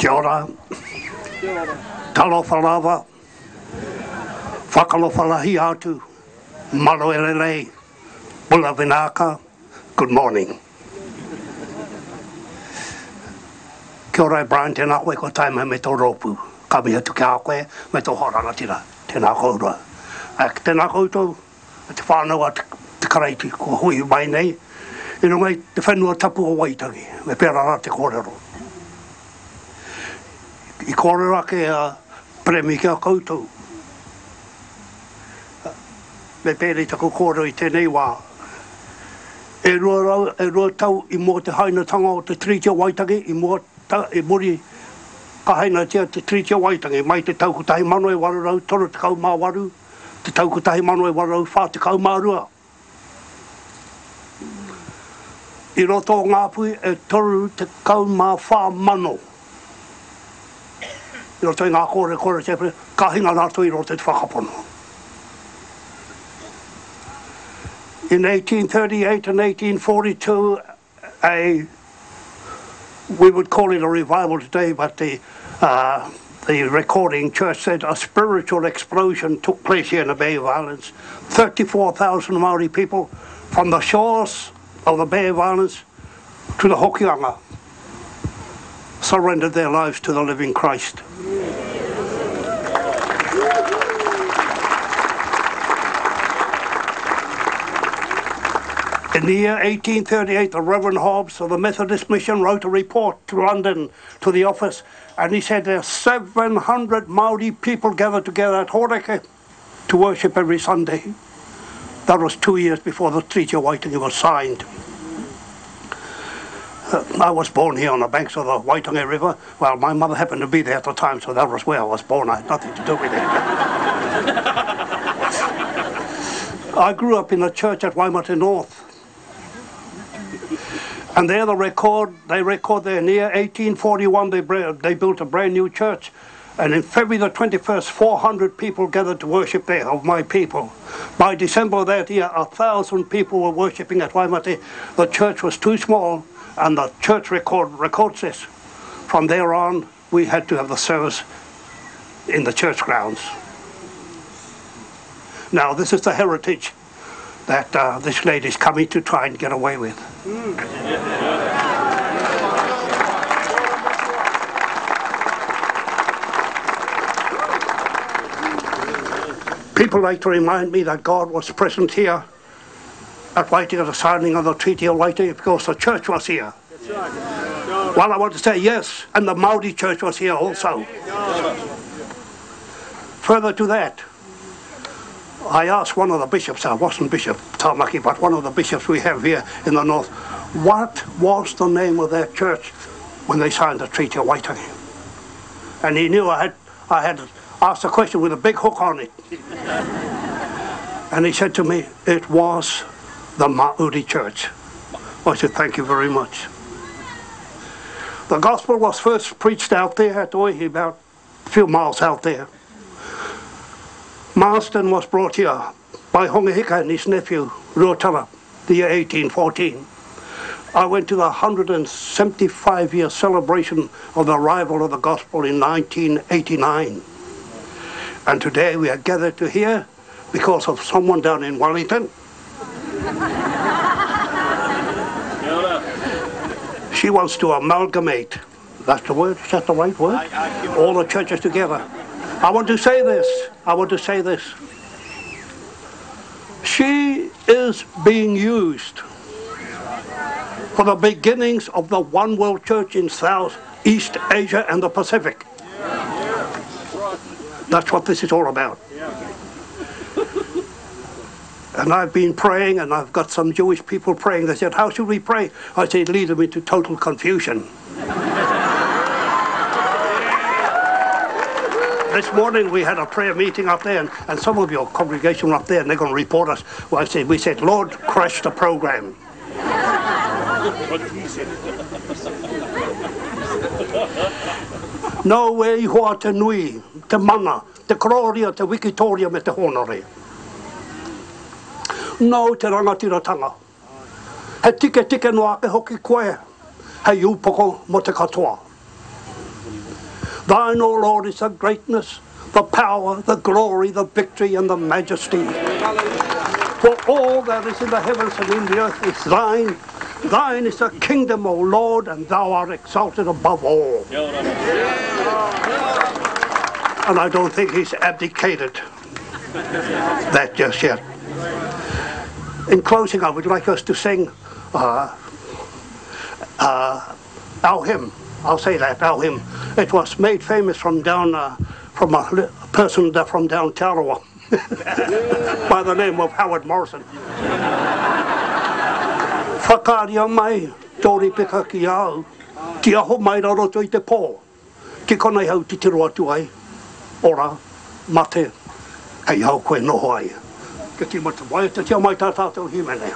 Kia ora. Talofa lava. Whakalofa lahi atu. Malo elelei. Bula vinaka. Good morning. Kia ora Brian Tamaki ko taima me tō ropu. Ka miha tu kia koe me tō horanga tira. Tēnā kouroa. Tēnā koutou. Te whānau te karaiti ko hui mai nei. I rungai te whenua tapu o Waitangi. Me pēra rā te kōrero. I kōrero ake premi kia koutou. Me pēri taku kōrero I tēnei wā. E rua tau I mua te hainatanga o te Treaty o Waitangi. I muri ka haina tia te Treaty o Waitangi. Mai te taukutahi mano e warurau toru te kaumā waru. Te taukutahi mano e warurau whā te kaumā rua. I roto o Ngapuhi e toru te kaumā whā mano. I roto I ngā kore tepe, ka hinga nātu I roto te whakapono. In 1838 and 1842, we would call it a revival today, but the recording church said a spiritual explosion took place here in the Bay of Islands. 34,000 Maori people from the shores of the Bay of Islands to the Hokianga surrendered their lives to the living Christ. In the year 1838, the Reverend Hobbs of the Methodist Mission wrote a report to London, to the office, and he said there are 700 Maori people gathered together at Horeke to worship every Sunday. That was 2 years before the Treaty of Waitangi was signed. I was born here on the banks of the Waitangi River. Well, my mother happened to be there at the time, so that was where I was born. I had nothing to do with it. I grew up in a church at Waimate North. And there they record there in the year 1841 they built a brand new church. And in February the 21st, 400 people gathered to worship there, of my people. By December that year, 1,000 people were worshipping at Waimate. The church was too small, and the church records this. From there on, we had to have the service in the church grounds. Now, this is the heritage that this lady's coming to try and get away with. People like to remind me that God was present here at Waitangi at the signing of the Treaty of Waitangi because the church was here. Well, I want to say yes, and the Maori church was here also. Further to that, I asked one of the bishops, I wasn't Bishop Tamaki, but one of the bishops we have here in the north, what was the name of their church when they signed the Treaty of Waitangi? And he knew I had asked a question with a big hook on it. And he said to me, it was the Maori church. I said, thank you very much. The gospel was first preached out there at Oihi, about a few miles out there. Marston was brought here by Hongihika and his nephew, Ruatala, the year 1814. I went to the 175-year celebration of the arrival of the gospel in 1989. And today we are gathered to hear because of someone down in Wellington. She wants to amalgamate, that's the word, is that the right word? All the churches together. I want to say this. She is being used for the beginnings of the One World Church in South East Asia and the Pacific. That's what this is all about. And I've been praying, and I've got some Jewish people praying. They said, how should we pray? I said, lead them into total confusion. This morning we had a prayer meeting up there, and some of your congregation were up there, and they're going to report us. Well, we said, Lord, crash the program. No way hoa te nui, te mana, te kororia, te wikitoria me te honore. No te rangatiratanga. He tike noa ke hoki koe, he upoko mo te katoa. Thine, O Lord, is the greatness, the power, the glory, the victory, and the majesty. For all that is in the heavens and in the earth is thine. Thine is the kingdom, O Lord, and thou art exalted above all. And I don't think he's abdicated that just yet. In closing, I would like us to sing our hymn. I'll say that, our hymn. It was made famous from down, from a person from down Tarawa by the name of Howard Morrison. Whakaria mai, tori peka ki au, ki aho mai raro toi te pō, ki konei hau titiro atu ai, ora, mate, hei hau koe noho ai. Ke ti mata mai, te tia mai tā tātou himene.